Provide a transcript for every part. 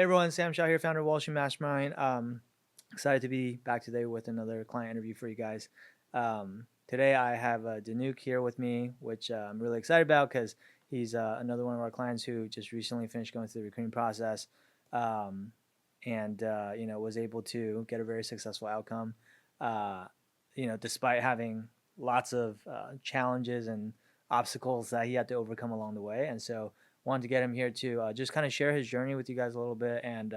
everyone, Sam Shaw here, founder of Wall Street Mastermind. Excited to be back today with another client interview for you guys. Today I have Dhanuk here with me, which I'm really excited about because he's another one of our clients who just recently finished going through the recruiting process, and was able to get a very successful outcome. Despite having lots of challenges and obstacles that he had to overcome along the way, and so wanted to get him here to just kind of share his journey with you guys a little bit and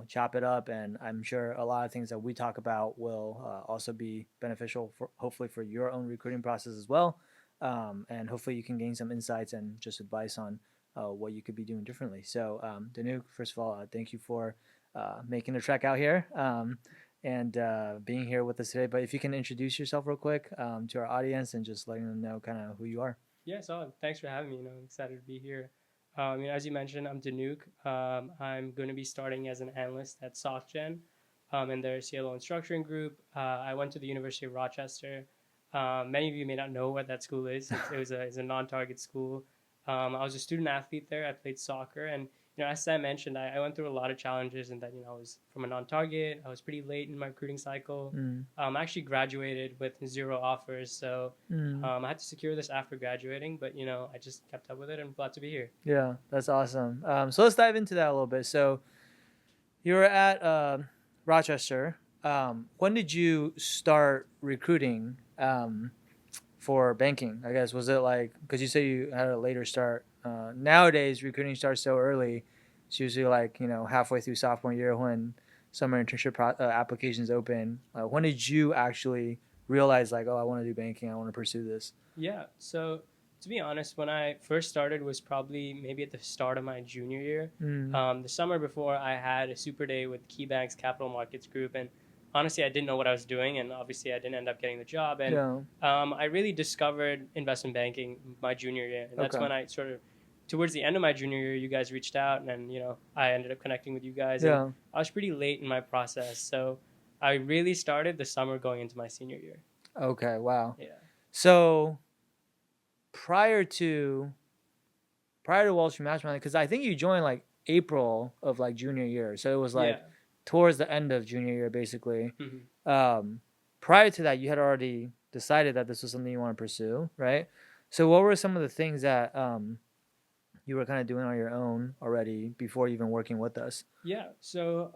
chop it up. And I'm sure a lot of things that we talk about will also be beneficial for hopefully for your own recruiting process as well. And hopefully you can gain some insights and just advice on what you could be doing differently. So Dhanuk, first of all, thank you for making the trek out here and being here with us today. But if you can introduce yourself real quick to our audience and just letting them know kind of who you are. Yeah, so thanks for having me. I'm excited to be here. As you mentioned, I'm Dhanuk. I'm going to be starting as an analyst at SocGen in their CLO and structuring group. I went to the University of Rochester. Many of you may not know what that school is. It's a non-target school. I was a student athlete there. I played soccer, and as Sam mentioned, I went through a lot of challenges, and that I was from a non-target. I was pretty late in my recruiting cycle. I actually graduated with 0 offers, so I had to secure this after graduating. But I just kept up with it, and I'm glad to be here. Yeah, that's awesome. So let's dive into that a little bit. So you were at Rochester. When did you start recruiting for banking? I guess was it like because you say you had a later start. Nowadays, recruiting starts so early. It's usually like halfway through sophomore year when summer internship applications open. When did you actually realize like, oh, I want to do banking. I want to pursue this? Yeah. So to be honest, when I first started was probably maybe at the start of my junior year. The summer before, I had a super day with KeyBank's Capital Markets Group, and honestly, I didn't know what I was doing, and obviously, I didn't end up getting the job. And I really discovered investment banking my junior year, and that's when I sort of, towards the end of my junior year, you guys reached out, and then I ended up connecting with you guys. And I was pretty late in my process, so I really started the summer going into my senior year. Okay. Wow. Yeah. So prior to Wall Street Mastermind, because I think you joined like April of like junior year, so it was like towards the end of junior year, basically. Prior to that, you had already decided that this was something you want to pursue, right? So what were some of the things that you were kind of doing on your own already before even working with us? Yeah. So,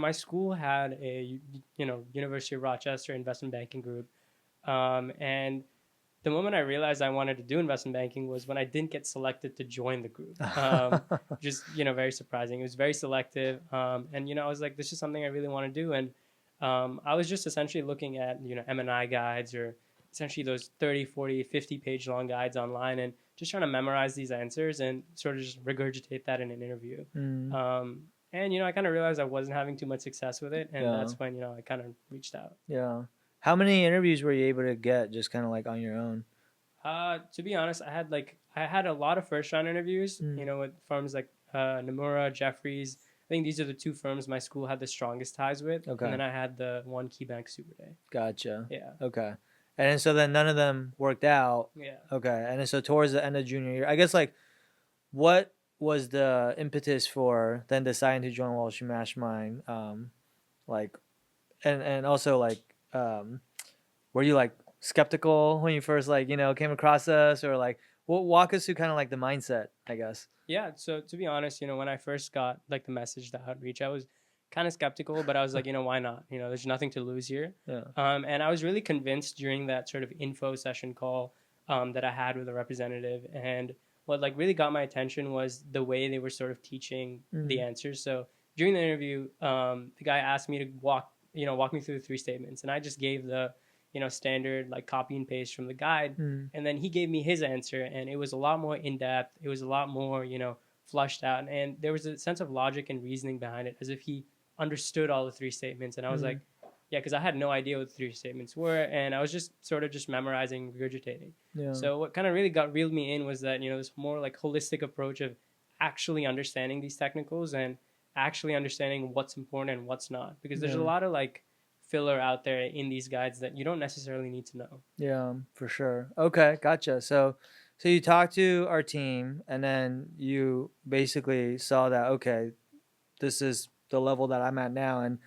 my school had a, University of Rochester investment banking group. And the moment I realized I wanted to do investment banking was when I didn't get selected to join the group. Just, very surprising. It was very selective. And I was like, this is something I really want to do. And I was just essentially looking at, M&I guides or essentially those 30, 40, 50 page long guides online and just trying to memorize these answers and sort of just regurgitate that in an interview. And, I kind of realized I wasn't having too much success with it. And that's when, I kind of reached out. Yeah. How many interviews were you able to get just kind of like on your own? To be honest, I had a lot of first round interviews, with firms like Nomura, Jefferies. I think these are the 2 firms my school had the strongest ties with. Okay. And then I had the one KeyBank Super Day. Gotcha. Yeah. Okay. And so then none of them worked out. Yeah. Okay. And then so towards the end of junior year, I guess like what was the impetus for then deciding to join Wall Street Mastermind? And also like, were you like skeptical when you first like, came across us or like, walk us through kind of like the mindset, I guess. Yeah. So to be honest, when I first got like the message, the outreach, I was kind of skeptical, but I was like, why not? There's nothing to lose here. Yeah. And I was really convinced during that sort of info session call that I had with a representative. And what like really got my attention was the way they were sort of teaching the answers. So during the interview, the guy asked me to walk me through the 3 statements, and I just gave the standard like copy and paste from the guide, and then he gave me his answer, and it was a lot more in depth. It was a lot more flushed out, and there was a sense of logic and reasoning behind it, as if he understood all the 3 statements. And I was like, yeah, because I had no idea what the 3 statements were, and I was just sort of just memorizing, regurgitating. Yeah. So what kind of really reeled me in was that this more like holistic approach of actually understanding these technicals and actually understanding what's important and what's not, because there's a lot of like filler out there in these guides that you don't necessarily need to know. Yeah, for sure. Okay, gotcha. So you talked to our team, and then you basically saw that, okay, this is the level that I'm at now, and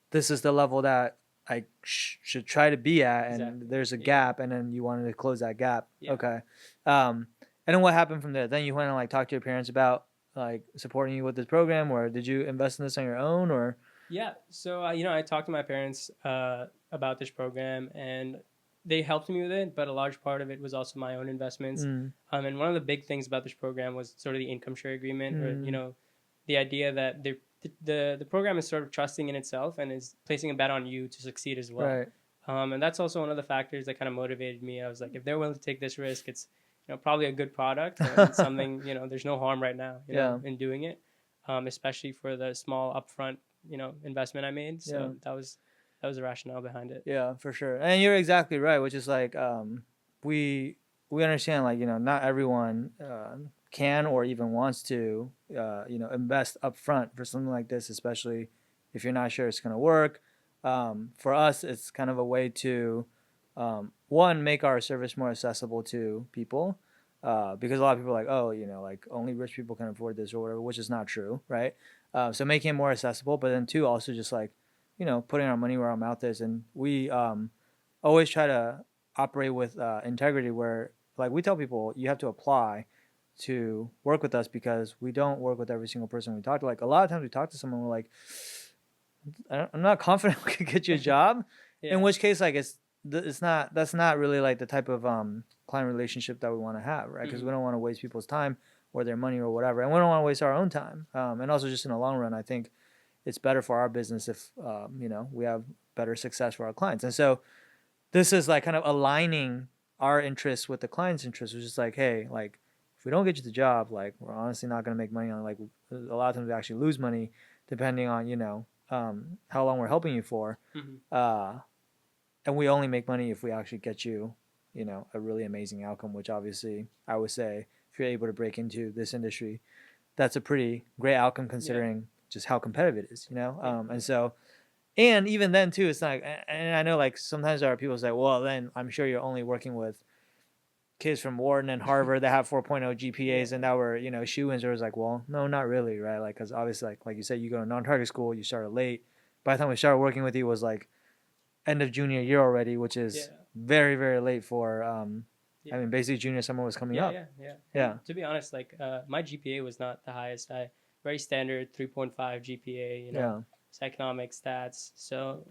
this is the level that I should try to be at, and Exactly. there's a Yeah. gap, and then you wanted to close that gap. Yeah. Okay. And then what happened from there? Then you went and like talked to your parents about like supporting you with this program, or did you invest in this on your own, or? Yeah. So, I talked to my parents about this program, and they helped me with it, but a large part of it was also my own investments. Mm, And one of the big things about this program was sort of the income share agreement, or, mm, the idea that the program is sort of trusting in itself and is placing a bet on you to succeed as well. right. And that's also one of the factors that kind of motivated me. I was like, if they're willing to take this risk, it's probably a good product and something there's no harm right now Yeah. in doing it, especially for the small upfront investment I made. So Yeah. that was the rationale behind it. Yeah, for sure. And you're exactly right, which is like we we understand like, not everyone can or even wants to invest upfront for something like this, especially if you're not sure it's going to work. For us, it's kind of a way to one, make our service more accessible to people. Because a lot of people are like, oh, like only rich people can afford this or whatever, which is not true, right? So making it more accessible, but then two, also just like, putting our money where our mouth is. And we always try to operate with integrity where, like, we tell people you have to apply to work with us because we don't work with every single person we talk to. Like, a lot of times we talk to someone, we're like, I'm not confident we could get you a job. Yeah. In which case, like, that's not really like the type of client relationship that we want to have, right? Because we don't want to waste people's time or their money or whatever, and we don't want to waste our own time. And also, just in the long run, I think it's better for our business if we have better success for our clients. And so this is like kind of aligning our interests with the client's interests, which is like, hey, like if we don't get you the job, like we're honestly not going to make money on it. Like a lot of times we actually lose money depending on how long we're helping you for. And we only make money if we actually get you a really amazing outcome, which obviously I would say if you're able to break into this industry, that's a pretty great outcome considering just how competitive it is, and so, and even then too, it's not, and I know like sometimes there are people say, well, then I'm sure you're only working with kids from Wharton and Harvard that have 4.0 GPAs and that were, shoe-ins. Or it was like, well, no, not really, right? Like, because obviously, like you said, you go to non-target school, you started late. By the time we started working with you was like end of junior year already, which is very, very late for, I mean, basically junior summer was coming up. Yeah. To be honest, like my GPA was not the highest. Very standard 3.5 GPA, it's economic stats. So,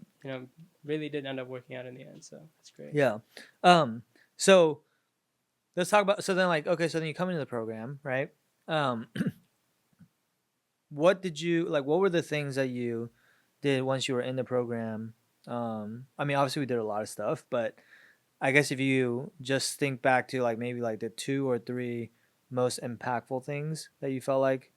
really did end up working out in the end. So that's great. Yeah. So let's talk about, so then like, okay, so then you come into the program, right? What were the things that you did once you were in the program? I mean, obviously we did a lot of stuff, but I guess if you just think back to like maybe like the 2 or 3 most impactful things that you felt like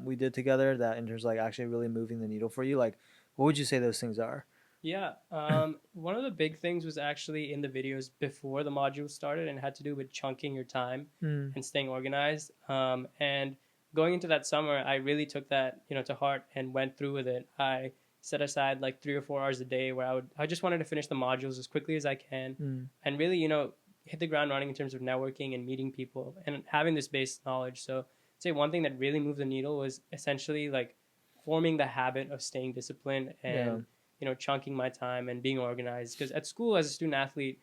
we did together that in terms of like actually really moving the needle for you, like what would you say those things are? Yeah. One of the big things was actually in the videos before the module started and had to do with chunking your time and staying organized. And going into that summer, I really took that, to heart and went through with it. I set aside like 3 or 4 hours a day where I just wanted to finish the modules as quickly as I can and really, hit the ground running in terms of networking and meeting people and having this base knowledge. So I'd say one thing that really moved the needle was essentially like forming the habit of staying disciplined and chunking my time and being organized. Because at school as a student athlete,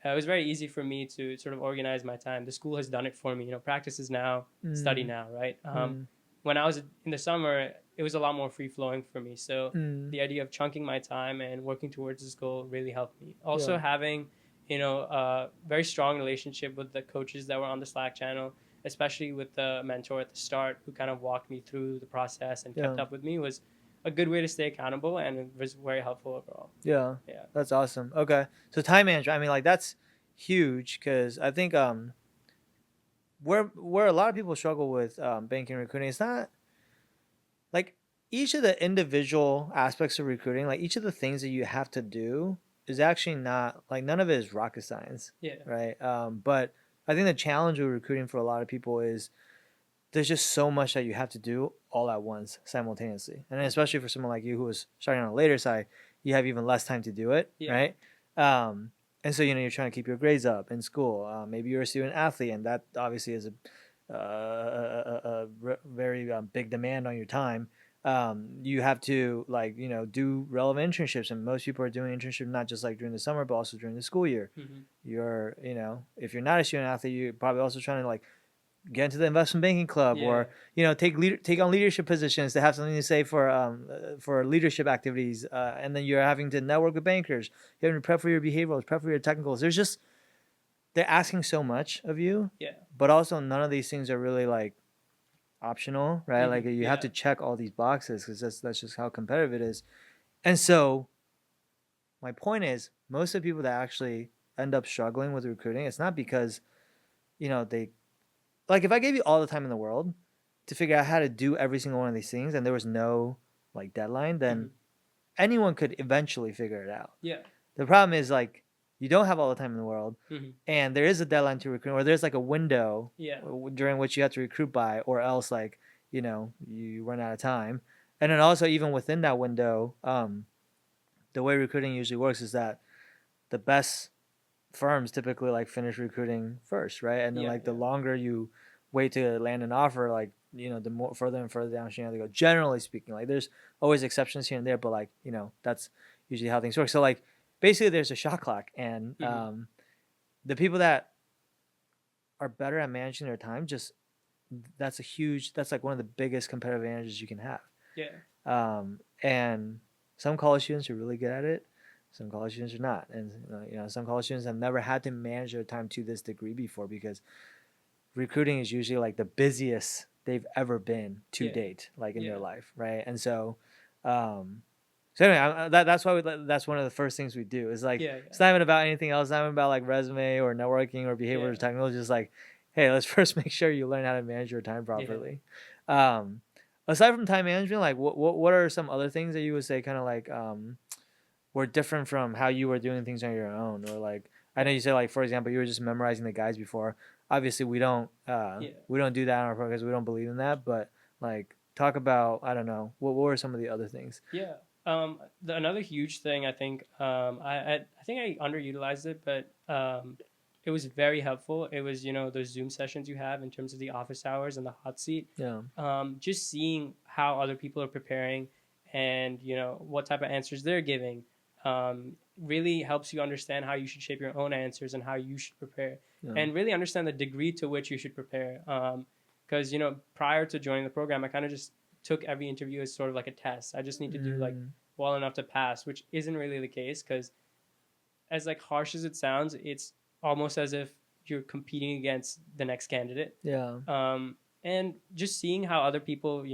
it was very easy for me to sort of organize my time. The school has done it for me. Practice is now, study now, right? When I was in the summer, it was a lot more free flowing for me. So the idea of chunking my time and working towards this goal really helped me. Also having, a very strong relationship with the coaches that were on the Slack channel, especially with the mentor at the start who kind of walked me through the process and kept up with me, was a good way to stay accountable, and it was very helpful overall. Yeah. That's awesome. Okay, so time management, I mean, like that's huge because I think where a lot of people struggle with banking recruiting, it's not like each of the individual aspects of recruiting, like each of the things that you have to do is actually not like none of it is rocket science. Right. But I think the challenge with recruiting for a lot of people is there's just so much that you have to do all at once simultaneously. And especially for someone like you who was starting on a later side, you have even less time to do it. Right. And so, you're trying to keep your grades up in school. Maybe you're a student athlete, and that obviously is a very big demand on your time. You have to like do relevant internships, and most people are doing internships not just like during the summer but also during the school year. Mm-hmm. You're if you're not a student athlete, you're probably also trying to like get into the investment banking club, Yeah. or take on leadership positions to have something to say for leadership activities, and then you're having to network with bankers. You're having to prep for your behaviorals, prep for your technicals. They're asking so much of you, Yeah. but also none of these things are really like optional, right? Like Mm-hmm. you have Yeah. to check all these boxes because that's just how competitive it is. And so my point is, most of the people that actually end up struggling with recruiting, it's not because they like, if I gave you all the time in the world to figure out how to do every single one of these things and there was no like deadline, Mm-hmm. then anyone could eventually figure it out. Yeah. The problem is like you don't have all the time in the world, Mm-hmm. and there is a deadline to recruit, or there's like a window Yeah. during which you have to recruit by, or else like you run out of time. And then also even within that window, the way recruiting usually works is that the best firms typically like finish recruiting first, right? And then Yeah. like the Yeah. longer you wait to land an offer, like the more further and further downstream you have to go. Generally speaking, like there's always exceptions here and there, but like that's usually how things work. So like basically, there's a shot clock, and Mm-hmm. the people that are better at managing their time, just that's like one of the biggest competitive advantages you can have. Yeah. And some college students are really good at it. Some college students are not, and some college students have never had to manage their time to this degree before because recruiting is usually like the busiest they've ever been to Yeah. date, like in Yeah. their life, right? And so anyway, that's why that's one of the first things we do is like Yeah. it's Yeah. not even about anything else. It's not even about like resume or networking or behavioral Yeah. technology. Just like, hey, let's first make sure you learn how to manage your time Yeah. properly. Um, Aside from time management, like what are some other things that you would say kind of like were different from how you were doing things on your own, or like I know you said like for example you were just memorizing the guides before. Obviously, Yeah. we don't do that on our program because we don't believe in that. But like talk about I don't know what were some of the other things. Yeah. Another huge thing I think I think I underutilized it, but it was very helpful. It was those Zoom sessions you have in terms of the office hours and the hot seat. Yeah. Just seeing how other people are preparing and what type of answers they're giving really helps you understand how you should shape your own answers and how you should prepare, Yeah. and really understand the degree to which you should prepare. Because prior to joining the program, I kind of just took every interview as sort of like a test. I just need to do like well enough to pass, which isn't really the case. Because as like harsh as it sounds, it's almost as if you're competing against the next candidate. Yeah. And just seeing how other people,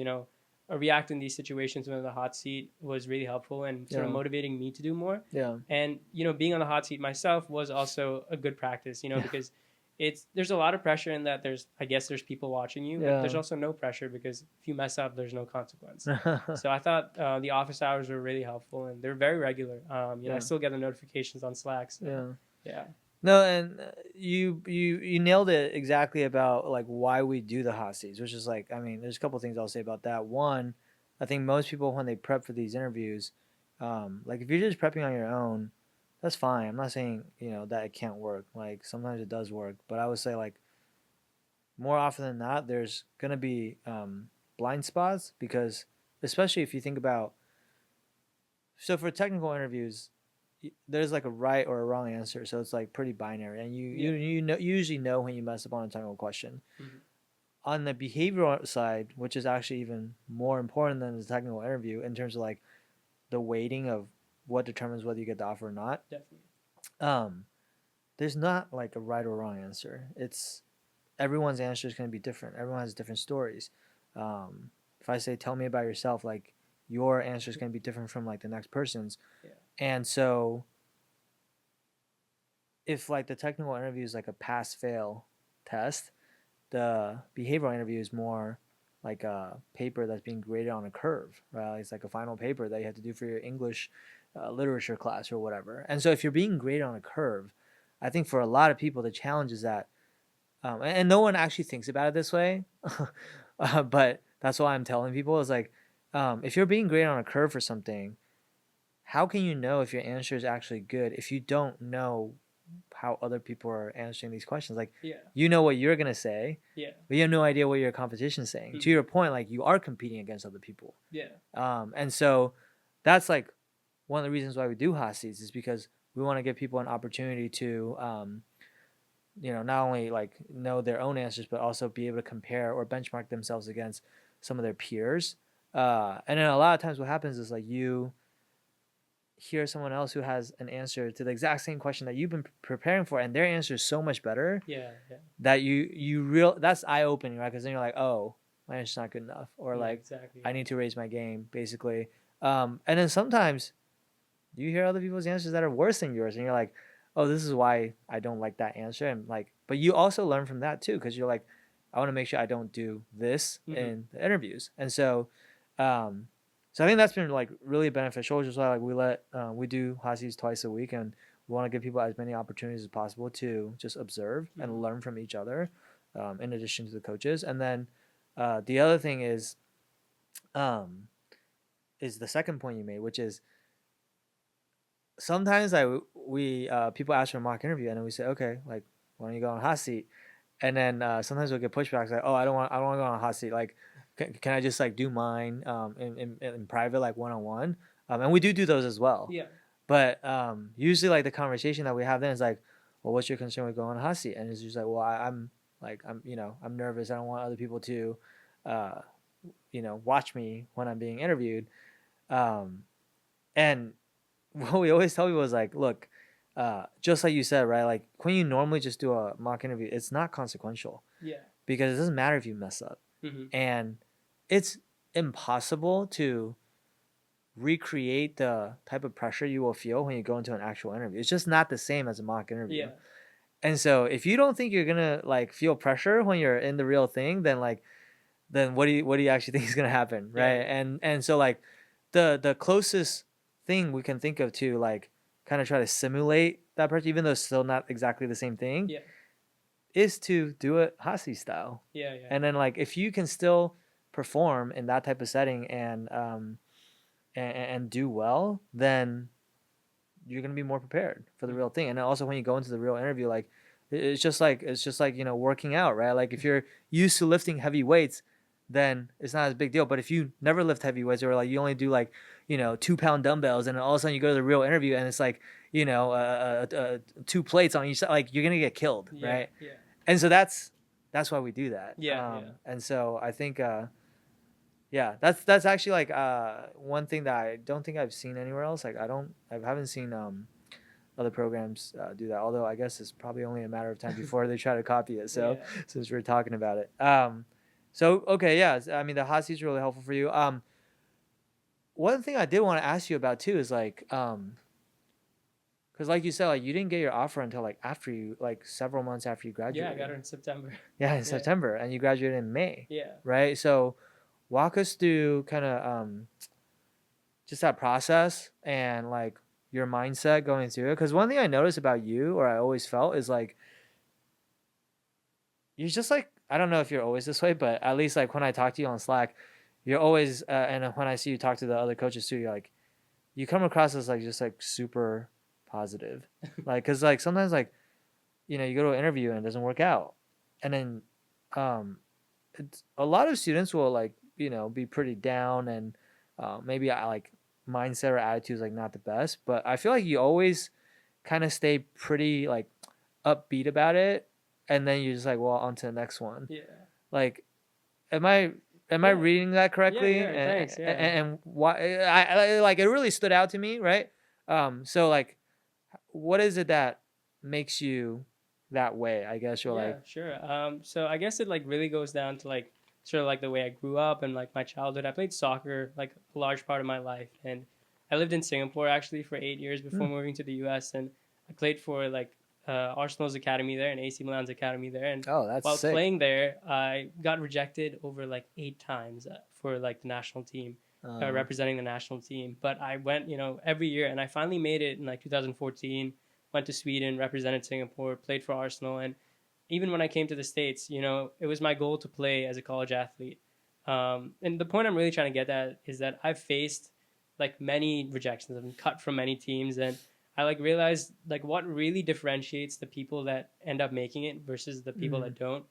react in these situations when in the hot seat was really helpful and sort of Yeah. motivating me to do more. Yeah. And being on the hot seat myself was also a good practice, Yeah. because there's a lot of pressure in that there's people watching you, but Yeah. there's also no pressure because if you mess up, there's no consequence. So I thought the office hours were really helpful, and they're very regular. Yeah. I still get the notifications on Slack. So, Yeah. yeah. No, and you nailed it exactly about like why we do the hot seats, which is like I mean, there's a couple things I'll say about that. One, I think most people when they prep for these interviews, like if you're just prepping on your own, that's fine. I'm not saying that it can't work. Like sometimes it does work, but I would say like more often than not, there's gonna be blind spots because especially if you think about so for technical interviews there's like a right or a wrong answer, so it's like pretty binary, and you usually know when you mess up on a technical question. Mm-hmm. On the behavioral side, which is actually even more important than the technical interview in terms of like the weighting of what determines whether you get the offer or not. Definitely. There's not like a right or wrong answer. It's everyone's answer is going to be different. Everyone has different stories. If I say tell me about yourself, like your answer is going to be different from like the next person's. Yeah. And so if like the technical interview is like a pass fail test, the behavioral interview is more like a paper that's being graded on a curve, right? It's like a final paper that you have to do for your English literature class or whatever. And so if you're being graded on a curve, I think for a lot of people the challenge is that, and no one actually thinks about it this way, but that's why I'm telling people is like, if you're being graded on a curve for something, how can you know if your answer is actually good if you don't know how other people are answering these questions. Like, Yeah. you know what you're gonna say, Yeah. but you have no idea what your competition's saying. To your point, like you are competing against other people. Yeah. And so that's like one of the reasons why we do hot seats is because we want to give people an opportunity to, not only like know their own answers, but also be able to compare or benchmark themselves against some of their peers. And then a lot of times what happens is like you hear someone else who has an answer to the exact same question that you've been preparing for, and their answer is so much better. Yeah. That that's eye opening, right? Because then you're like, oh, my answer's not good enough, or like exactly. I need to raise my game, basically. And then sometimes you hear other people's answers that are worse than yours, and you're like, oh, this is why I don't like that answer, and like, but you also learn from that too, because you're like, I want to make sure I don't do this in the interviews, and so. So I think that's been like really beneficial, which is why like we do hot seats twice a week, and we want to give people as many opportunities as possible to just observe and learn from each other, in addition to the coaches. And then the other thing is the second point you made, which is sometimes we people ask for a mock interview, and then we say, okay, like why don't you go on a hot seat? And then sometimes we'll get pushbacks like, oh, I don't want to go on a hot seat. Like, can I just like do mine in private, like one-on-one? And we do those as well. Yeah. But usually like the conversation that we have then is like, well, what's your concern with going on a hot seat? And it's just like, well, I'm nervous. I don't want other people to, watch me when I'm being interviewed. And what we always tell people is like, look, just like you said, right? Like when you normally just do a mock interview, it's not consequential. Yeah. Because it doesn't matter if you mess up. And it's impossible to recreate the type of pressure you will feel when you go into an actual interview. It's just not the same as a mock interview. Yeah. And so if you don't think you're gonna like feel pressure when you're in the real thing, then what do you actually think is gonna happen, right? Yeah. And so like the closest thing we can think of to like kind of try to simulate that pressure, even though it's still not exactly the same thing, is to do it hot seat style. Yeah. And then like if you can still perform in that type of setting and do well, then you're gonna be more prepared for the real thing. And also when you go into the real interview, like it's just like working out, right? Like if you're used to lifting heavy weights, then it's not as big deal. But if you never lift heavy weights, or like you only do like 2-pound dumbbells, and all of a sudden you go to the real interview and it's like 2 plates on each side, like you're gonna get killed, right? Yeah. And so that's why we do that. Yeah. And so I think that's actually like one thing that I don't think I've seen anywhere else. Like I haven't seen other programs do that. Although I guess it's probably only a matter of time before they try to copy it. So since we're talking about it, so okay, yeah. I mean the hot seat's really helpful for you. One thing I did want to ask you about too is like because like you said, like you didn't get your offer until like after you several months after you graduated. Yeah, I got it in September. Yeah, in September, and you graduated in May. Yeah. Right. So walk us through kind of just that process and like your mindset going through it. Because one thing I noticed about you, or I always felt, is like you're just like, I don't know if you're always this way, but at least like when I talk to you on Slack, you're always and when I see you talk to the other coaches too, you're like, you come across as like just like super positive. Like because like sometimes like you go to an interview and it doesn't work out, and then it's, a lot of students will like be pretty down, and maybe like mindset or attitude is like not the best, but I feel like you always kind of stay pretty like upbeat about it, and then you're just like, well, on to the next one. Yeah. Like am I reading that correctly? Yeah, thanks. Yeah. And why I like it really stood out to me, right? So like what is it that makes you that way, I guess? You're like sure. So I guess it like really goes down to like sort of like the way I grew up and like my childhood. I played soccer like a large part of my life, and I lived in Singapore actually for 8 years before moving to the US, and I played for like Arsenal's academy there and AC Milan's academy there. And while sick. playing there, I got rejected over like 8 times for like the national team, representing the national team. But I went, every year, and I finally made it in like 2014. Went to Sweden, represented Singapore, played for Arsenal, and even when I came to the States, it was my goal to play as a college athlete. And the point I'm really trying to get at is that I've faced like many rejections. I've been cut from many teams, and I like realized like what really differentiates the people that end up making it versus the people Mm. that don't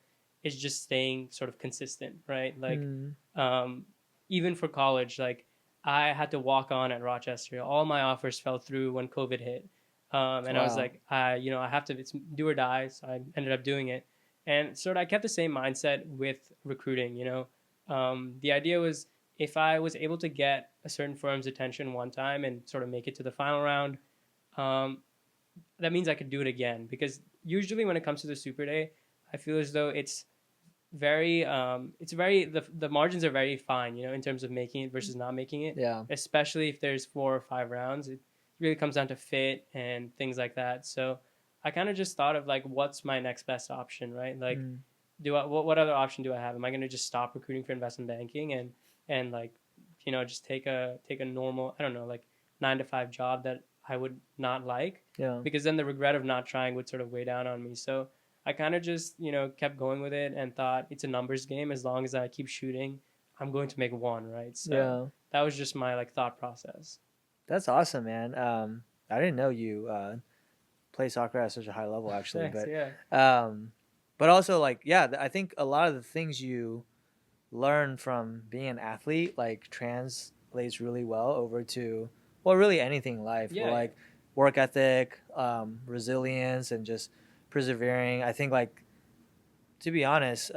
is just staying sort of consistent, right? Like, Mm. um, even for college, like I had to walk on at Rochester. All my offers fell through when COVID hit, and I was Wow. like, I have to, it's do or die. So I ended up doing it, and sort of I kept the same mindset with recruiting. The idea was if I was able to get a certain firm's attention one time and sort of make it to the final round, um, that means I could do it again. Because usually when it comes to the Super Day, I feel as though it's very the margins are very fine, in terms of making it versus not making it. Yeah. Especially if there's 4 or 5 rounds, it really comes down to fit and things like that. So I kind of just thought of like, what's my next best option, right? Like, Mm. what other option do I have? Am I going to just stop recruiting for investment banking and like, just take a normal, I don't know, like 9 to 5 job that I would not like, Yeah. because then the regret of not trying would sort of weigh down on me. So I kind of just, kept going with it and thought it's a numbers game. As long as I keep shooting, I'm going to make one, right? So Yeah. that was just my like thought process. That's awesome, man. I didn't know you play soccer at such a high level, actually, Thanks. Yeah. um, but also like, yeah, I think a lot of the things you learn from being an athlete like translates really well over to, well, really anything in life. Well, Yeah. Yeah. like work ethic, resilience, and just persevering. I think like, to be honest,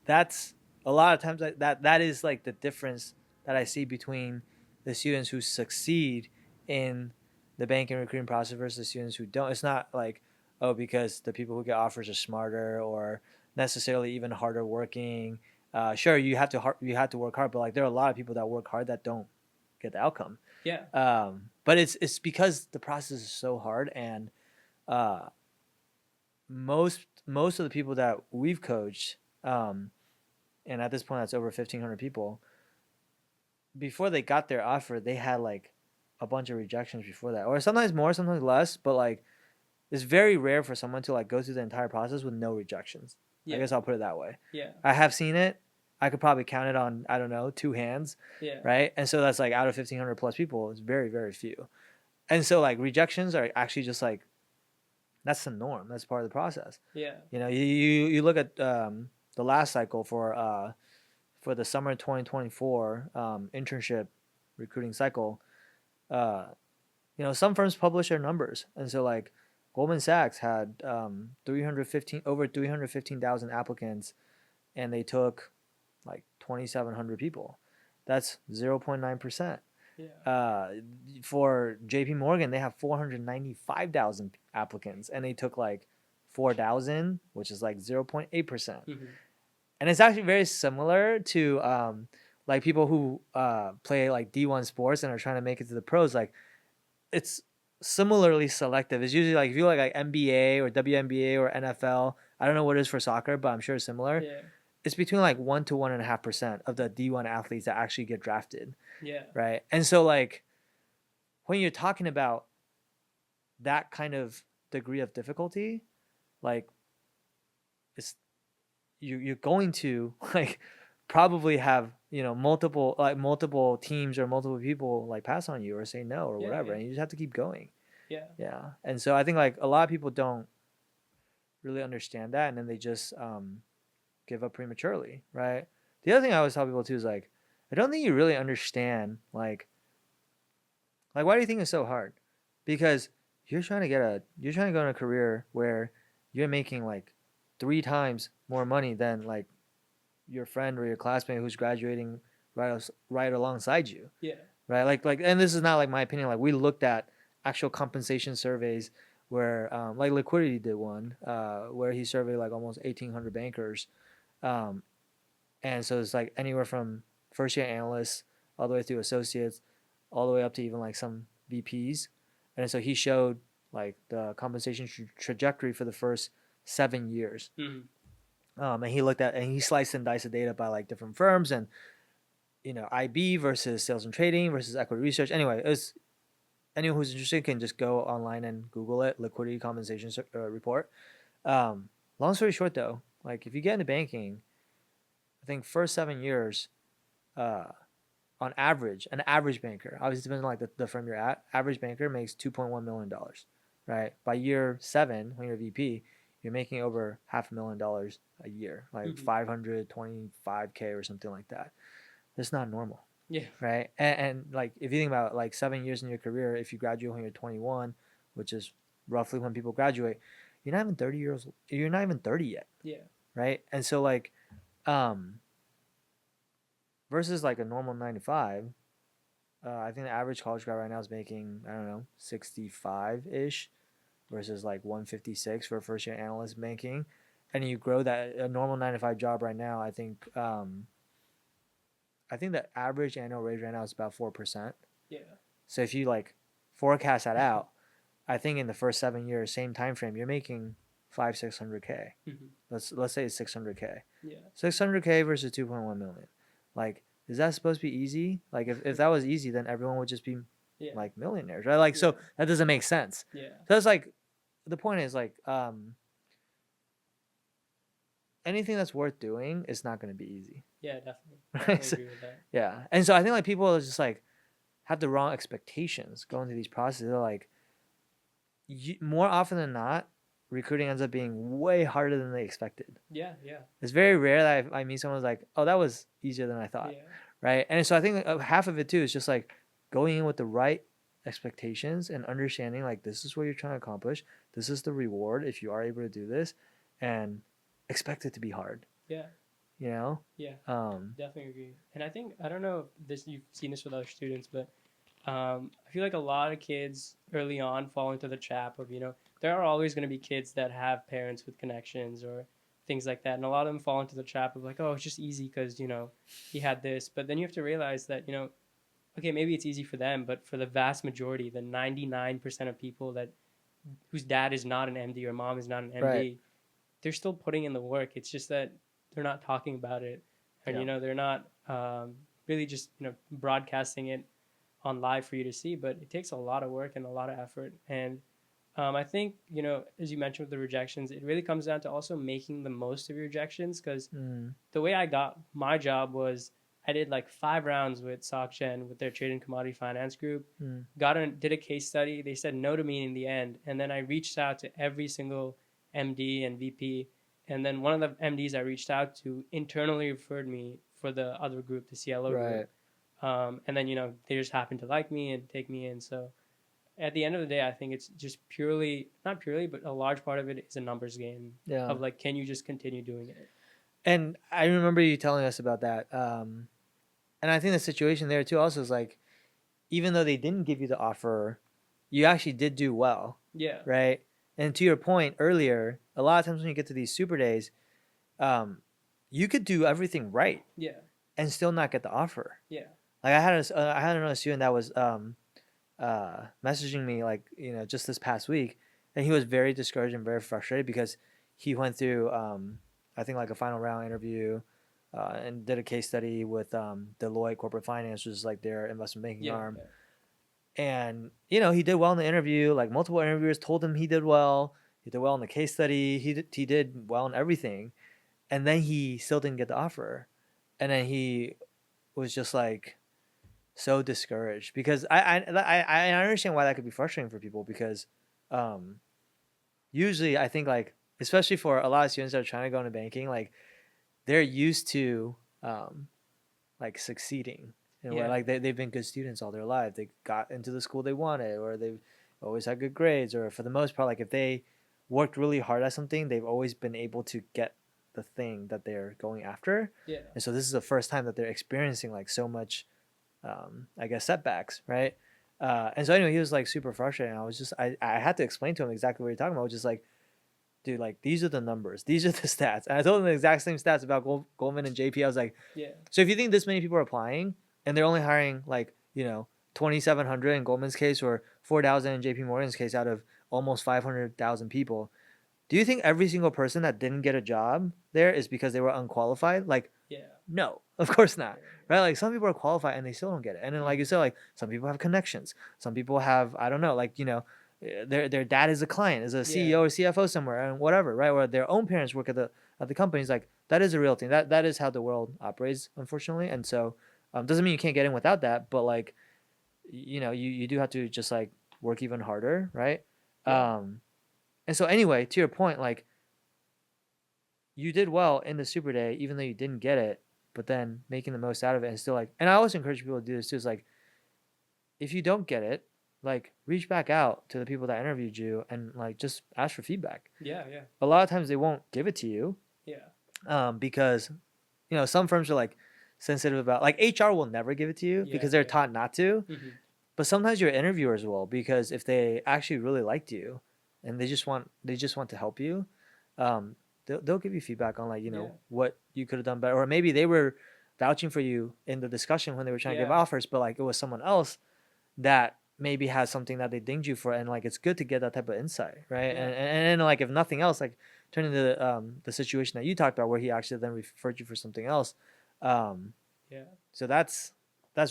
that's a lot of times that is like the difference that I see between the students who succeed in the banking recruiting process versus the students who don't. It's not like, oh, because the people who get offers are smarter or necessarily even harder working. Sure, you have to work hard, but like there are a lot of people that work hard that don't get the outcome. Yeah. But it's because the process is so hard, and uh, most of the people that we've coached, and at this point that's over 1,500 people. Before they got their offer, they had like a bunch of rejections before that, or sometimes more, sometimes less. But like, it's very rare for someone to like go through the entire process with no rejections. I Yeah. guess I'll put it that way. Yeah. I have seen it. I could probably count it on, I don't know, two hands, Yeah. right? And so that's like out of 1,500 plus people, it's very very few. And so like rejections are actually just like, that's the norm. That's part of the process. Yeah. You look at the last cycle for the summer 2024 internship recruiting cycle. Uh, some firms publish their numbers, and so like Goldman Sachs had 315,000 applicants, and they took like 2,700 people. That's 0.9%. Yeah. For JP Morgan, they have 495,000 applicants, and they took like 4,000, which is like 0.8%. Mm-hmm. And it's actually very similar to like people who play like D1 sports and are trying to make it to the pros. Like, it's similarly selective. It's usually like if you like NBA or WNBA or NFL. I don't know what it is for soccer, but I'm sure it's similar. Yeah. It's between like 1 to 1.5% of the D1 athletes that actually get drafted, Yeah. right? And so like, when you're talking about that kind of degree of difficulty, like, it's you're going to like probably have multiple teams or multiple people like pass on you or say no or Yeah. whatever, Yeah. and you just have to keep going. Yeah. Yeah. And so I think like a lot of people don't really understand that, and then they just give up prematurely, right? The other thing I always tell people too is like, I don't think you really understand like why do you think it's so hard? Because you're trying to go in a career where you're making like 3 times more money than like your friend or your classmate who's graduating right alongside you, Yeah. right? Like, and this is not like my opinion. Like, we looked at actual compensation surveys where, like, Liquidity did one, where he surveyed like almost 1,800 bankers, um, and so it's like anywhere from first year analysts all the way through associates, all the way up to even like some VPs, and so he showed like the compensation trajectory for the first 7 years. Mm-hmm. And he looked at and he sliced and diced the data by like different firms and IB versus sales and trading versus equity research. Anyway, it was, anyone who's interested can just go online and Google it, liquidity compensation report. Long story short, though, like if you get into banking, I think first 7 years, uh, on average, an average banker, obviously depends on like the firm you're at, average banker makes $2.1 million, right? By year 7, when you're a VP, you're making over $500,000 a year, like Mm-hmm. 525K or something like that. That's not normal, Yeah. right? And like if you think about like 7 years in your career, if you graduate when you're 21, which is roughly when people graduate, you're not even 30 years. You're not even 30 yet, Yeah. right? And so like, um, versus like a normal 9 to 5, I think the average college grad right now is making, I don't know, 65 ish versus like 156 for a first year analyst banking. And you grow that a normal 9 to 5 job right now. I think the average annual raise right now is about 4%. Yeah. So if you like forecast that out, I think in the first 7 years, same time frame, you're making 500-600K. Mm-hmm. Let's say it's 600K. Yeah. 600K versus 2.1 million. Like, is that supposed to be easy? Like, if that was easy, then everyone would just be Yeah. like millionaires, right? Like, so Yeah. that doesn't make sense. Yeah. So it's like, the point is like, anything that's worth doing is not going to be easy, Yeah. Definitely. right? Definitely So, agree with that. yeah, and so I think like people just like have the wrong expectations going through these processes. They're like, more often than not, recruiting ends up being way harder than they expected. Yeah. Yeah. It's very rare that I meet someone who's like, oh, that was easier than I thought, Yeah. right? And so I think half of it too is just like going in with the right expectations and understanding like this is what you're trying to accomplish. This is the reward if you are able to do this, and expect it to be hard. Yeah. You know? Yeah. Um, Definitely agree. And I think I don't know if this you've seen this with other students, but I feel like a lot of kids early on fall into the trap of there are always going to be kids that have parents with connections or things like that, and a lot of them fall into the trap of like, oh, it's just easy because he had this. But then you have to realize that okay, maybe it's easy for them, but for the vast majority, the 99% of people that whose dad is not an MD or mom is not an MD, Right. they're still putting in the work. It's just that they're not talking about it, and Yeah. they're not really just broadcasting it on live for you to see. But it takes a lot of work and a lot of effort. And I think as you mentioned with the rejections, it really comes down to also making the most of your rejections, because Mm, the way I got my job was I did like 5 rounds with SocGen with their trade and commodity finance group. mm, Did a case study. They said no to me in the end, and then I reached out to every single MD and VP, and then one of the MDs I reached out to internally referred me for the other group, the CLO right. group. And then they just happened to like me and take me in. So at the end of the day, I think it's just not purely, but a large part of it is a numbers game Yeah. of like, can you just continue doing it? And I remember you telling us about that. And I think the situation there too also is like, even though they didn't give you the offer, you actually did do well, Yeah. right? And to your point earlier, a lot of times when you get to these super days, you could do everything right Yeah. and still not get the offer. Yeah. Like I had another student that was messaging me like just this past week, and he was very discouraged and very frustrated because he went through I think like a final round interview and did a case study with Deloitte Corporate Finance, which is like their investment banking Yeah. arm. Yeah. And he did well in the interview. Like multiple interviewers told him he did well. He did well in the case study. He did well in everything, and then he still didn't get the offer, and then he was just like so discouraged because I understand why that could be frustrating for people because usually I think like especially for a lot of students that are trying to go into banking, like they're used to like succeeding and where Yeah. like they've been good students all their life. They got into the school they wanted, or they've always had good grades, or for the most part, like if they worked really hard at something, they've always been able to get the thing that they're going after. Yeah. And so this is the first time that they're experiencing like so much I guess setbacks, right? And so anyway, he was like super frustrated. And I had to explain to him exactly what you're talking about, which is like, dude, like these are the numbers, these are the stats. And I told him the exact same stats about Goldman and JP. I was like, Yeah. so if you think this many people are applying and they're only hiring like 2,700 in Goldman's case or 4,000 in JP Morgan's case out of almost 500,000 people, do you think every single person that didn't get a job there is because they were unqualified? Like, Yeah. no, of course not. Right? Like some people are qualified and they still don't get it. And then like you said, like some people have connections. Some people have, I don't know, like, their dad is a client, is a CEO or CFO somewhere and whatever, right? Or their own parents work at the companies. Like that is a real thing. That is how the world operates, unfortunately. And so Doesn't mean you can't get in without that, but like, you do have to just like work even harder, right? Yeah. And so anyway, to your point, like you did well in the Super Day, even though you didn't get it, but then making the most out of it and still like, and I always encourage people to do this too. Is like, if you don't get it, like reach back out to the people that interviewed you and like just ask for feedback. Yeah. Yeah. A lot of times they won't give it to you, Yeah. because some firms are like sensitive about like HR will never give it to you Yeah. because they're Yeah. taught not to. Hmm. But sometimes your interviewers will, because if they actually really liked you and they just want to help you, um, they'll give you feedback on like Yeah. what you could have done better, or maybe they were vouching for you in the discussion when they were trying to give Yeah. offers, but like it was someone else that maybe has something that they dinged you for, and like it's good to get that type of insight, right? Yeah. And like if nothing else, like turn into the situation that you talked about where he actually then referred you for something else. Um, Yeah. so that's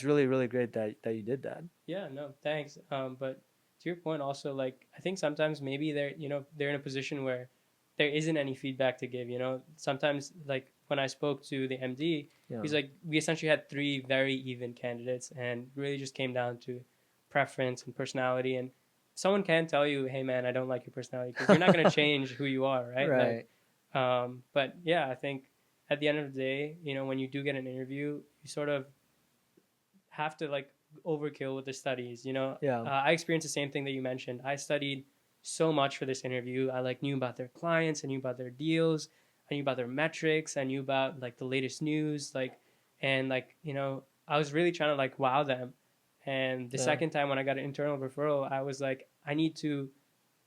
really really great that you did that. Yeah, no, thanks. But to your point, also, like, I think sometimes maybe they're in a position where there isn't any feedback to give. Sometimes, like, when I spoke to the MD, Yeah. he's like, we essentially had three very even candidates, and really just came down to preference and personality. And someone can tell you, hey, man, I don't like your personality, because you're not going to change who you are, right? Right. But yeah, I think at the end of the day, when you do get an interview, you sort of have to like overkill with the studies. Yeah. I experienced the same thing that you mentioned. I studied so much for this interview. I like knew about their clients, I knew about their deals, I knew about their metrics, I knew about like the latest news, and I was really trying to like wow them. And the Yeah. second time when I got an internal referral, I was like, I need to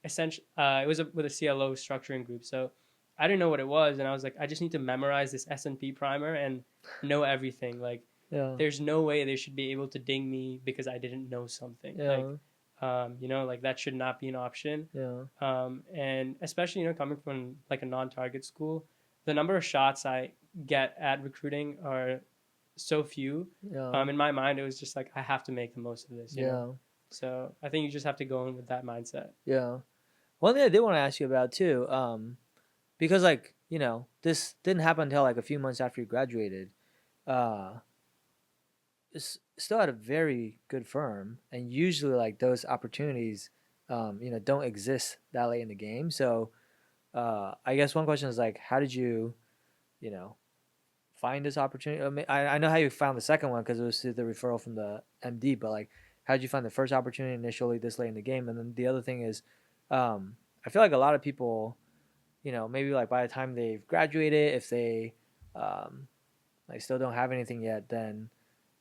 essentially. It was with a CLO structuring group, so I didn't know what it was, and I was like, I just need to memorize this S&P primer and know everything. Like, Yeah. there's no way they should be able to ding me because I didn't know something. Yeah. Like that should not be an option. Yeah. And especially, coming from like a non-target school, the number of shots I get at recruiting are so few. Yeah. In my mind, it was just like, I have to make the most of this, you know? Yeah. So I think you just have to go in with that mindset. Yeah. One thing I did want to ask you about too, because like this didn't happen until like a few months after you graduated. Uh, still at a very good firm, and usually like those opportunities, don't exist that late in the game. So, I guess one question is like, how did you, you know, find this opportunity? I mean, I know how you found the second one because it was through the referral from the MD, but like, how did you find the first opportunity initially this late in the game? And then the other thing is, I feel like a lot of people, maybe like by the time they've graduated, if they, like still don't have anything yet, then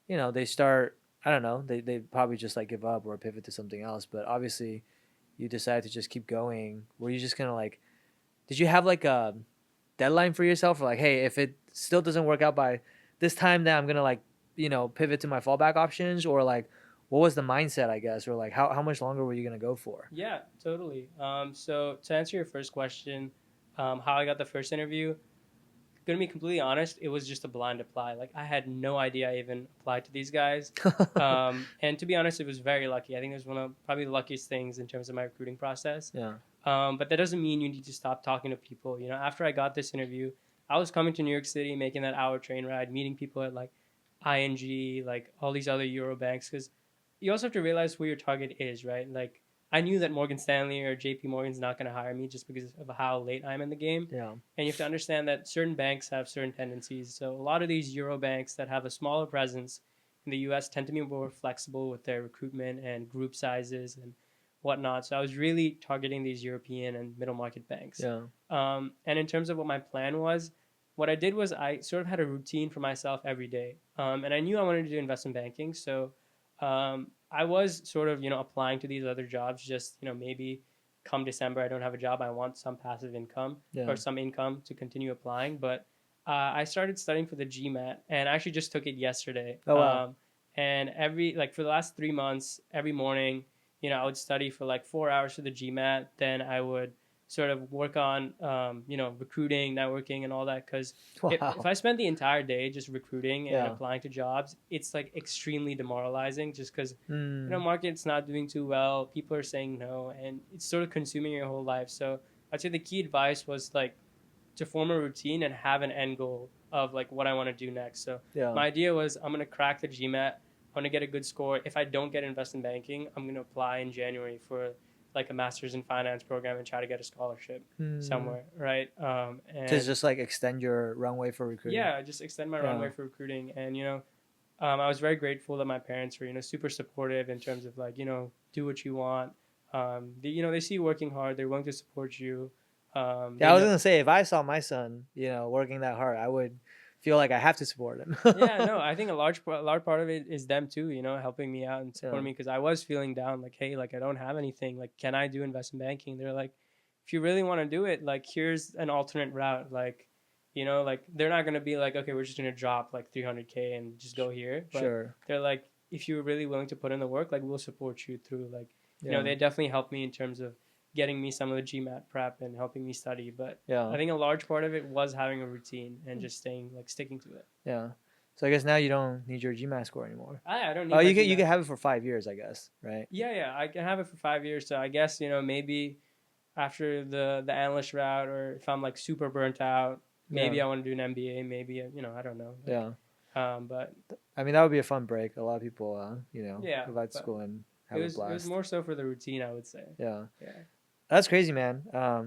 they start. I don't know. They probably just like give up or pivot to something else. But obviously, you decided to just keep going. Were you just gonna like? Did you have like a deadline for yourself, or like, hey, if it still doesn't work out by this time, then I'm gonna like pivot to my fallback options, or like, what was the mindset, I guess, or like how much longer were you gonna go for? Yeah, totally. So to answer your first question, how I got the first interview, gonna be completely honest, it was just a blind apply. Like, I had no idea I even applied to these guys. And to be honest, it was very lucky. I think it was one of probably the luckiest things in terms of my recruiting process. Yeah. But that doesn't mean you need to stop talking to people. After I got this interview, I was coming to New York City, making that hour train ride, meeting people at like ING, like all these other Euro banks, because you also have to realize who your target is, right? Like, I knew that Morgan Stanley or JP Morgan's not going to hire me just because of how late I'm in the game. Yeah. And you have to understand that certain banks have certain tendencies. So a lot of these Euro banks that have a smaller presence in the US tend to be more flexible with their recruitment and group sizes and whatnot. So I was really targeting these European and middle market banks. Yeah. And in terms of what my plan was, what I did was I sort of had a routine for myself every day. And I knew I wanted to do investment banking. So I was sort of, applying to these other jobs, just, maybe come December, I don't have a job. I want some passive income Yeah. or some income to continue applying. But I started studying for the GMAT, and I actually just took it yesterday. Oh, wow. And for the last 3 months, every morning, I would study for like 4 hours for the GMAT. Then I would sort of work on, recruiting, networking, and all that. Because if I spent the entire day just recruiting and Yeah. applying to jobs, it's like extremely demoralizing. Just because Mm. market's not doing too well, people are saying no, and it's sort of consuming your whole life. So I'd say the key advice was like to form a routine and have an end goal. of like what I want to do next. So Yeah. my idea was I'm gonna crack the GMAT. I'm gonna get a good score. If I don't get investment banking, I'm gonna apply in January for like a master's in finance program and try to get a scholarship Hmm. somewhere, right? To And just like extend your runway for recruiting. yeah, just extend my Yeah. runway for recruiting. And I was very grateful that my parents were super supportive in terms of like do what you want. They see you working hard. They're willing to support you. Yeah, They I was know. gonna say if I saw my son, working that hard, I would feel like I have to support him. Yeah, no, I think a large part of it is them too, helping me out and Yeah. supporting me because I was feeling down, like, hey, like I don't have anything, like, can I do investment banking? They're like, if you really want to do it, like, here's an alternate route, like, like they're not gonna be like, okay, we're just gonna drop like 300K and just go here, but Sure. they're like, if you're really willing to put in the work, like, we'll support you through, like, Yeah. they definitely helped me in terms of getting me some of the GMAT prep and helping me study, but Yeah. I think a large part of it was having a routine and just sticking to it. Yeah. So I guess now you don't need your GMAT score anymore. I don't Oh, need my you GMAT. can have it for 5 years, I guess, right? Yeah, I can have it for 5 years. So I guess maybe after the analyst route, or if I'm like super burnt out, maybe Yeah. I want to do an MBA. Maybe I don't know. Like, Yeah. but I mean, that would be a fun break. A lot of people, yeah, go back to but school and it have a was blast. more so for the routine, I would say. Yeah. Yeah. That's crazy, man.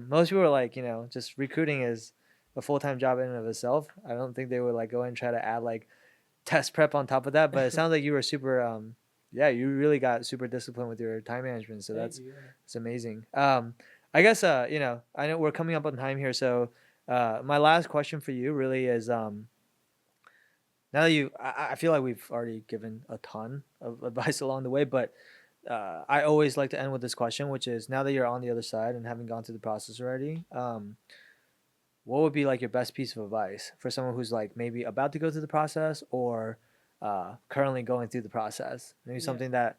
Most people are like, just recruiting is a full time job in and of itself. I don't think they would like go and try to add like test prep on top of that. But it sounds like you were super, yeah, you really got super disciplined with your time management. So Thank that's you. it's amazing. I guess, I know we're coming up on time here. So my last question for you really is, now that I feel like we've already given a ton of advice along the way, but I always like to end with this question, which is now that you're on the other side and having gone through the process already, what would be like your best piece of advice for someone who's like maybe about to go through the process or currently going through the process? Maybe Yeah. something that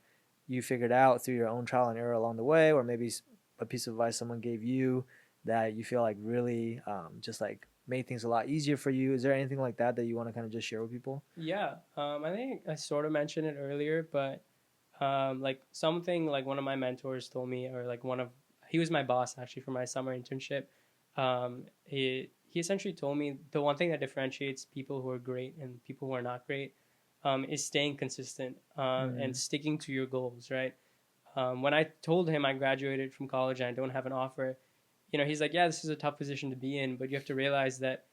you figured out through your own trial and error along the way, or maybe a piece of advice someone gave you that you feel like really just like made things a lot easier for you. Is there anything like that that you want to kind of just share with people? Yeah. I think I sort of mentioned it earlier, but like something like one of my mentors told me, or like he was my boss actually for my summer internship. He essentially told me the one thing that differentiates people who are great and people who are not great is staying consistent and sticking to your goals, right? When I told him I graduated from college and I don't have an offer, he's like, yeah, this is a tough position to be in, but you have to realize that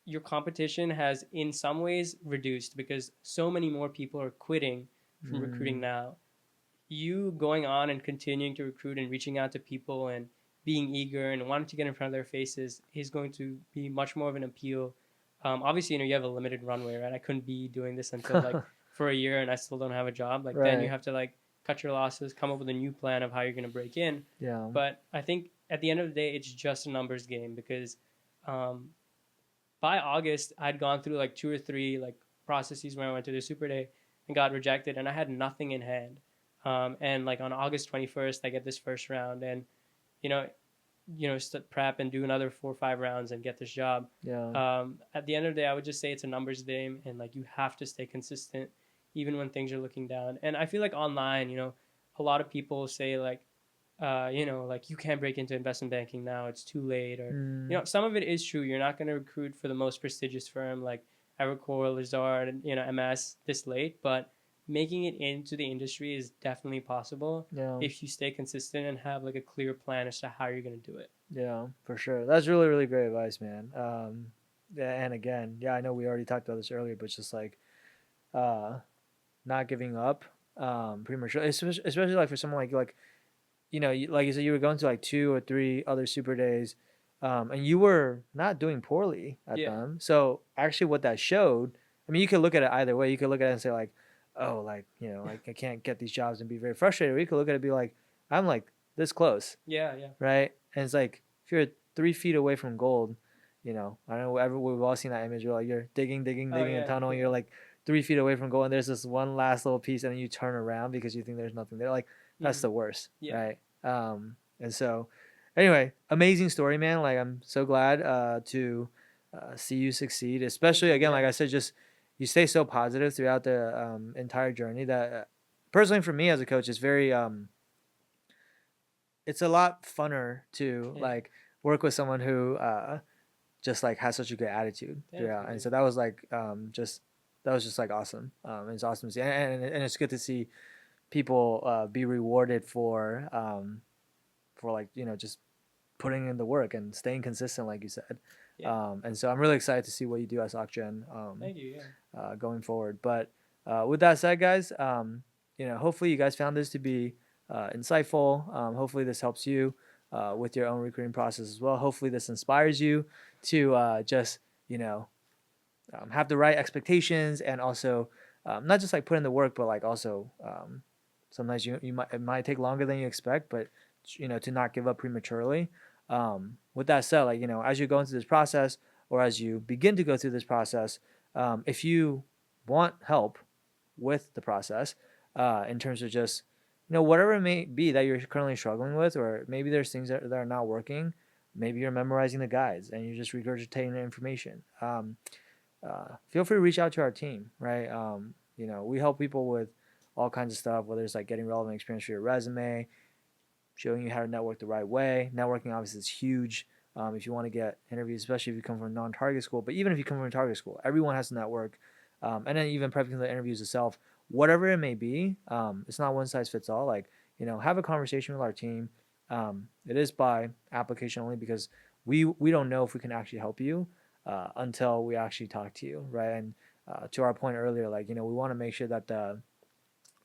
your competition has in some ways reduced because so many more people are quitting from recruiting now. You going on and continuing to recruit and reaching out to people and being eager and wanting to get in front of their faces is going to be much more of an appeal. Obviously, you have a limited runway, right? I couldn't be doing this until like for a year and I still don't have a job. Like then you Right. have to like cut your losses, come up with a new plan of how you're going to break in. Yeah. But I think at the end of the day, it's just a numbers game because um, by August, I'd gone through like 2 or 3 like processes where I went to the super day and got rejected, and I had nothing in hand. And like on August 21st, I get this first round, and you know, prep and do another 4 or 5 rounds and get this job. Yeah. At the end of the day, I would just say it's a numbers game, and like you have to stay consistent even when things are looking down. And I feel like online, a lot of people say like, like you can't break into investment banking now; it's too late. Or some of it is true. You're not going to recruit for the most prestigious firm like Evercore, Lazard, and MS this late, but making it into the industry is definitely possible Yeah. if you stay consistent and have like a clear plan as to how you're going to do it. Yeah, for sure. That's really, really great advice, man. Yeah, and again, yeah, I know we already talked about this earlier, but it's just like, uh, not giving up, prematurely, especially like for someone like, like you said, you were going to like 2 or 3 other super days, and you were not doing poorly at Yeah. them. So actually, what that showed, I mean, you could look at it either way. You could look at it and say like, oh, like like I can't get these jobs and be very frustrated. Or you could look at it and be like, I'm like this close, Yeah. right? And it's like if you're 3 feet away from gold, I don't know. We've all seen that image. You're like you're Oh digging a yeah. tunnel. And you're like 3 feet away from gold, and there's this one last little piece, and then you turn around because you think there's nothing there. Like that's the worst, Yeah. right? And so, anyway, amazing story, man. Like I'm so glad to see you succeed. Especially again, like I said, just you stay so positive throughout the entire journey. That personally, for me as a coach, it's very it's a lot funner to Yeah. like work with someone who just like has such a good attitude. Yeah, and Definitely. so that was like that was just like awesome. It's awesome to see, and it's good to see people be rewarded for like just putting in the work and staying consistent, like you said. Yeah. And so I'm really excited to see what you do as OcGen Thank you. Yeah. going forward. But with that said, guys, hopefully you guys found this to be insightful. Hopefully this helps you with your own recruiting process as well. Hopefully this inspires you to just have the right expectations and also not just like put in the work, but like also sometimes you might it might take longer than you expect, but to not give up prematurely. With that said, like as you go into this process or as you begin to go through this process, if you want help with the process in terms of just whatever it may be that you're currently struggling with, or maybe there's things that are not working, maybe you're memorizing the guides and you're just regurgitating the information. Feel free to reach out to our team, right? We help people with all kinds of stuff, whether it's like getting relevant experience for your resume, showing you how to network the right way. Networking obviously is huge if you want to get interviews, especially if you come from a non-target school. But even if you come from a target school, everyone has to network. And then even prepping for the interviews itself, whatever it may be, it's not one size fits all. Like, have a conversation with our team. It is by application only because we don't know if we can actually help you until we actually talk to you, right? And to our point earlier, like we want to make sure that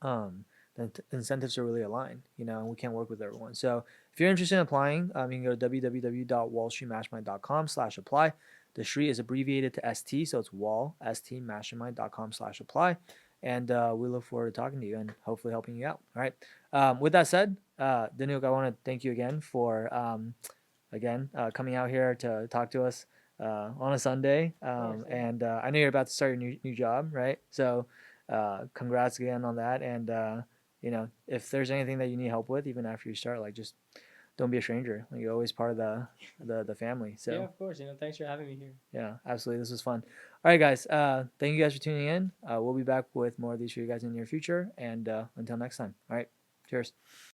um, the incentives are really aligned, and we can work with everyone. So if you're interested in applying, you can go to www.wallstreetmastermind.com/apply. The street is abbreviated to ST, so it's wallstmastermind.com/apply. And we look forward to talking to you and hopefully helping you out. All right. With that said, Dhanuk, I want to thank you again for coming out here to talk to us on a Sunday. Of course. Yeah. And I know you're about to start your new job, right? So congrats again on that. And if there's anything that you need help with, even after you start, like just don't be a stranger. Like, you're always part of the family. Yeah. So Of course. Thanks for having me here. yeah, absolutely. This was fun. All right, guys. Thank you guys for tuning in. We'll be back with more of these for you guys in the near future. And until next time. All right. Cheers.